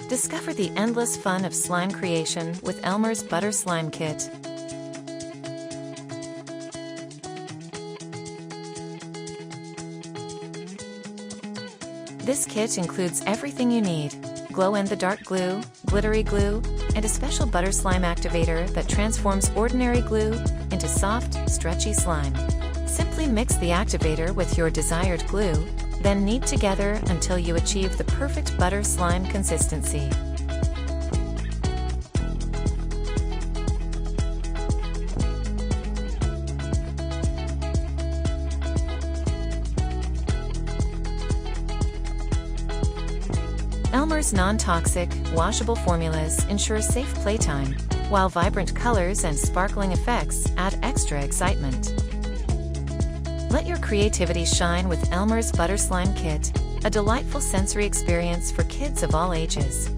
Discover the endless fun of slime creation with Elmer's Butter Slime Kit. This kit includes everything you need: glow-in-the-dark glue, glittery glue, and a special butter slime activator that transforms ordinary glue into soft, stretchy slime. Simply mix the activator with your desired glue, then knead together until you achieve the perfect butter slime consistency. Elmer's non-toxic, washable formulas ensure safe playtime, while vibrant colors and sparkling effects add extra excitement. Let your creativity shine with Elmer's Butter Slime Kit, a delightful sensory experience for kids of all ages.